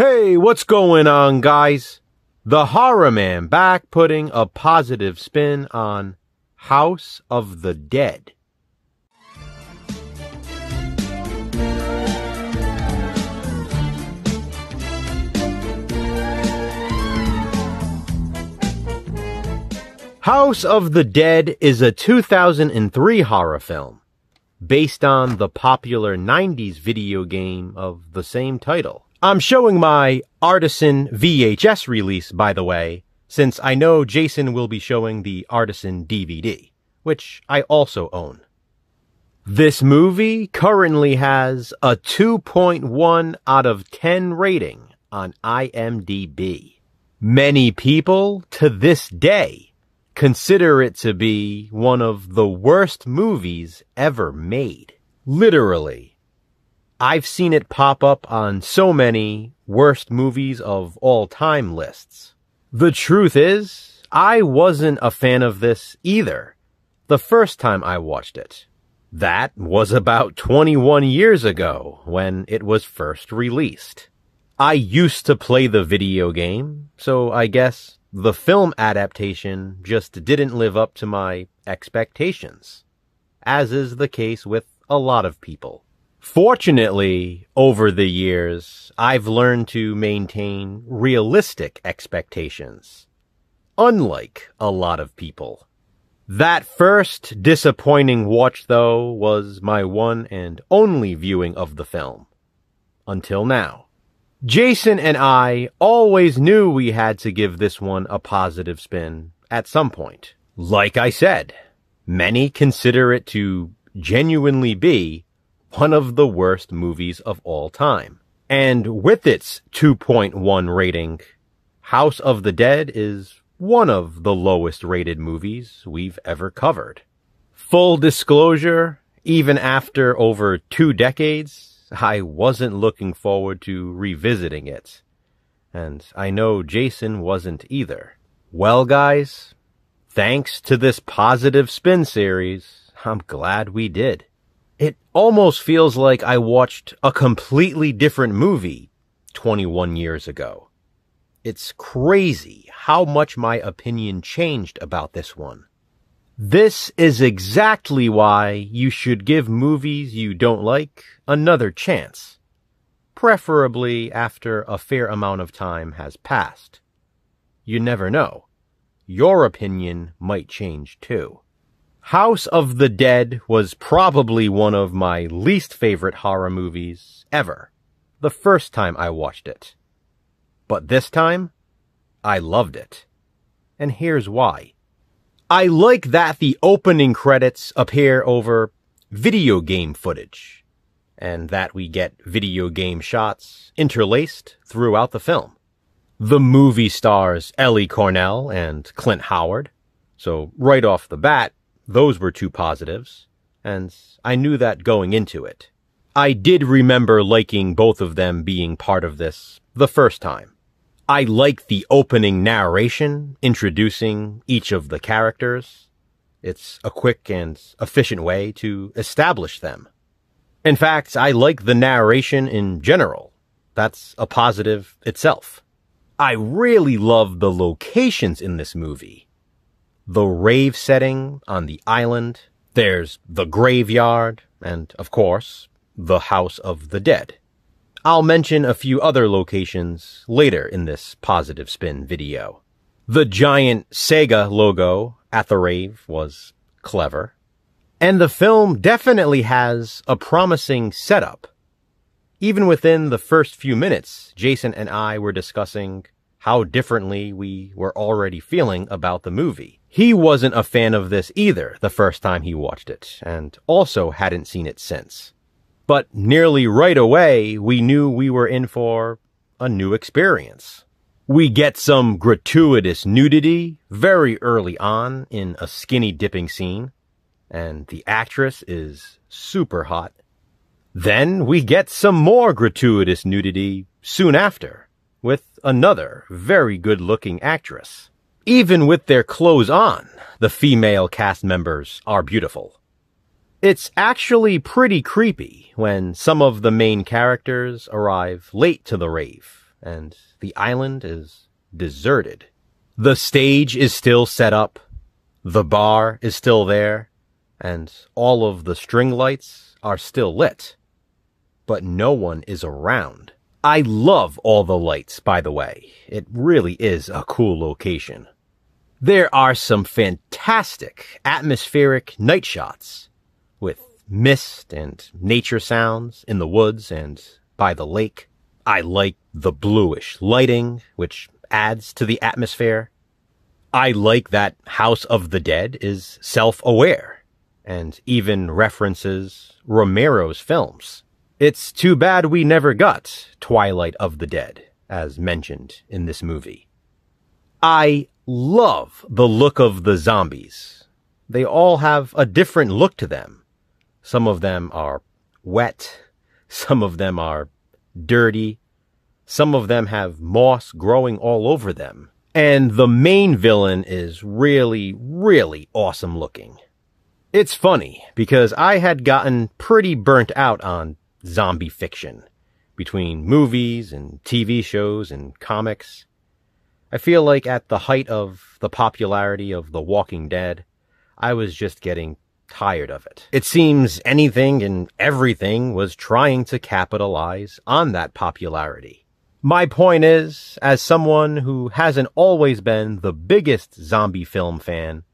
Hey, what's going on, guys? The Horror Man back putting a positive spin on House of the Dead. House of the Dead is a 2003 horror film based on the popular 90s video game of the same title. I'm showing my Artisan VHS release, by the way, since I know Jason will be showing the Artisan DVD, which I also own. This movie currently has a 2.1 out of 10 rating on IMDb. Many people, to this day, consider it to be one of the worst movies ever made. Literally. I've seen it pop up on so many worst movies of all time lists. The truth is, I wasn't a fan of this either the first time I watched it. That was about 21 years ago when it was first released. I used to play the video game, so I guess the film adaptation just didn't live up to my expectations, as is the case with a lot of people. Fortunately, over the years, I've learned to maintain realistic expectations, unlike a lot of people. That first disappointing watch, though, was my one and only viewing of the film. Until now. Jason and I always knew we had to give this one a positive spin at some point. Like I said, many consider it to genuinely be one of the worst movies of all time. And with its 2.1 rating, House of the Dead is one of the lowest rated movies we've ever covered. Full disclosure, even after over 2 decades, I wasn't looking forward to revisiting it. And I know Jason wasn't either. Well, guys, thanks to this positive spin series, I'm glad we did. It almost feels like I watched a completely different movie 21 years ago. It's crazy how much my opinion changed about this one. This is exactly why you should give movies you don't like another chance, preferably after a fair amount of time has passed. You never know. Your opinion might change too. House of the Dead was probably one of my least favorite horror movies ever, the first time I watched it. But this time, I loved it. And here's why. I like that the opening credits appear over video game footage, and that we get video game shots interlaced throughout the film. The movie stars Ellie Cornell and Clint Howard, so right off the bat, those were 2 positives, and I knew that going into it. I did remember liking both of them being part of this the first time. I like the opening narration introducing each of the characters. It's a quick and efficient way to establish them. In fact, I like the narration in general. That's a positive itself. I really love the locations in this movie. The rave setting on the island, there's the graveyard, and, of course, the House of the Dead. I'll mention a few other locations later in this positive spin video. The giant Sega logo at the rave was clever. And the film definitely has a promising setup. Even within the first few minutes, Jason and I were discussing how differently we were already feeling about the movie. He wasn't a fan of this either the first time he watched it, and also hadn't seen it since. But nearly right away, we knew we were in for a new experience. We get some gratuitous nudity very early on in a skinny dipping scene, and the actress is super hot. Then we get some more gratuitous nudity soon after, with another very good-looking actress. Even with their clothes on, the female cast members are beautiful. It's actually pretty creepy when some of the main characters arrive late to the rave, and the island is deserted. The stage is still set up, the bar is still there, and all of the string lights are still lit. But no one is around. I love all the lights, by the way. It really is a cool location. There are some fantastic atmospheric night shots with mist and nature sounds in the woods and by the lake. I like the bluish lighting, which adds to the atmosphere. I like that House of the Dead is self-aware and even references Romero's films. It's too bad we never got Twilight of the Dead, as mentioned in this movie. I love the look of the zombies. They all have a different look to them. Some of them are wet, some of them are dirty, some of them have moss growing all over them. And the main villain is really, really awesome looking. It's funny, because I had gotten pretty burnt out on zombie fiction, between movies and TV shows and comics. I feel like at the height of the popularity of The Walking Dead, I was just getting tired of it. It seems anything and everything was trying to capitalize on that popularity. My point is, as someone who hasn't always been the biggest zombie film fan,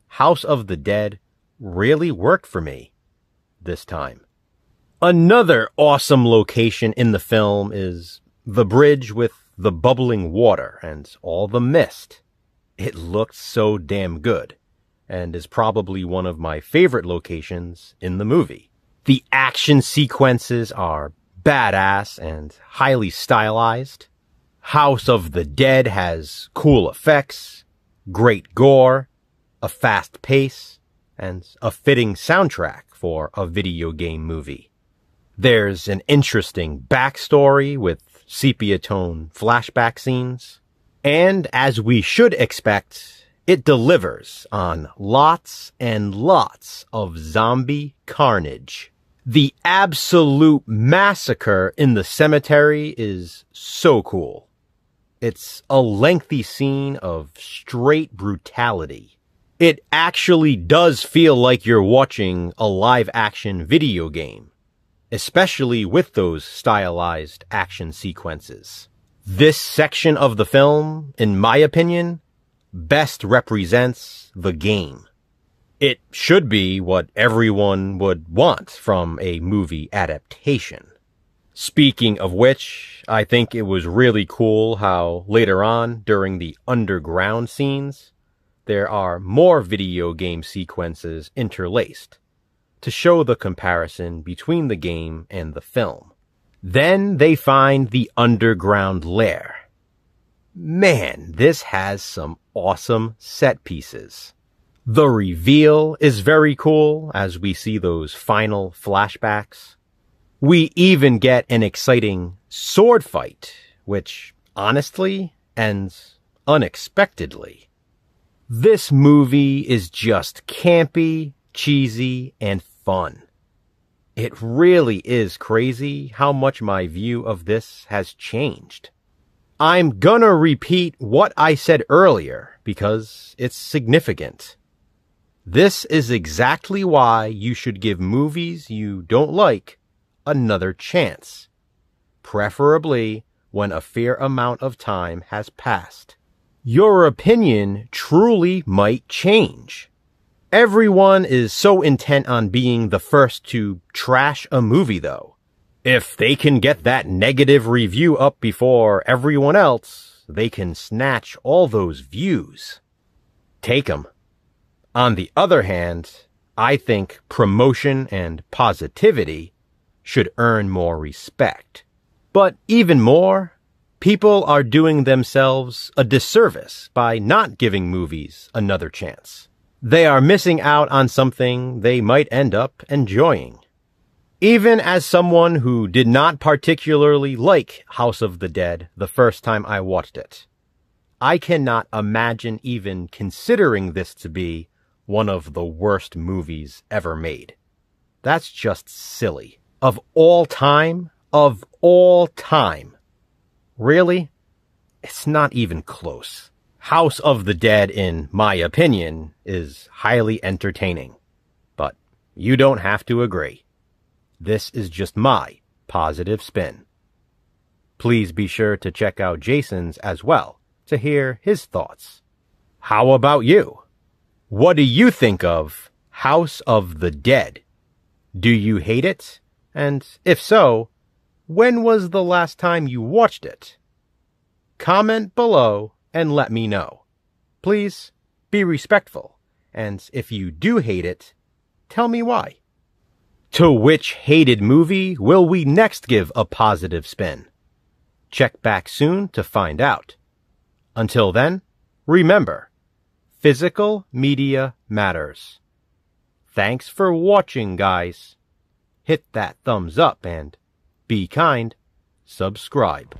House of the Dead really worked for me this time. Another awesome location in the film is the bridge with the bubbling water and all the mist. It looked so damn good, and is probably one of my favorite locations in the movie. The action sequences are badass and highly stylized. House of the Dead has cool effects, great gore, a fast pace, and a fitting soundtrack for a video game movie. There's an interesting backstory with sepia-tone flashback scenes. And as we should expect, it delivers on lots and lots of zombie carnage. The absolute massacre in the cemetery is so cool. It's a lengthy scene of straight brutality. It actually does feel like you're watching a live-action video game, especially with those stylized action sequences. This section of the film, in my opinion, best represents the game. It should be what everyone would want from a movie adaptation. Speaking of which, I think it was really cool how later on, during the underground scenes, there are more video game sequences interlaced to show the comparison between the game and the film. Then they find the underground lair. Man, this has some awesome set pieces. The reveal is very cool as we see those final flashbacks. We even get an exciting sword fight, which honestly ends unexpectedly. This movie is just campy, cheesy, and fun. It really is crazy how much my view of this has changed. I'm gonna repeat what I said earlier because it's significant. This is exactly why you should give movies you don't like another chance, preferably when a fair amount of time has passed. Your opinion truly might change. Everyone is so intent on being the first to trash a movie, though. If they can get that negative review up before everyone else, they can snatch all those views. Take 'em. On the other hand, I think promotion and positivity should earn more respect. But even more, people are doing themselves a disservice by not giving movies another chance. They are missing out on something they might end up enjoying. Even as someone who did not particularly like House of the Dead the first time I watched it, I cannot imagine even considering this to be one of the worst movies ever made. That's just silly. Of all time, Really? It's not even close. House of the Dead, in my opinion, is highly entertaining. But you don't have to agree. This is just my positive spin. Please be sure to check out Jason's as well to hear his thoughts. How about you? What do you think of House of the Dead? Do you hate it? And if so, when was the last time you watched it? Comment below and let me know. Please be respectful, and if you do hate it, tell me why. To which hated movie will we next give a positive spin? Check back soon to find out. Until then, remember, physical media matters. Thanks for watching, guys. Hit that thumbs up and, be kind, subscribe.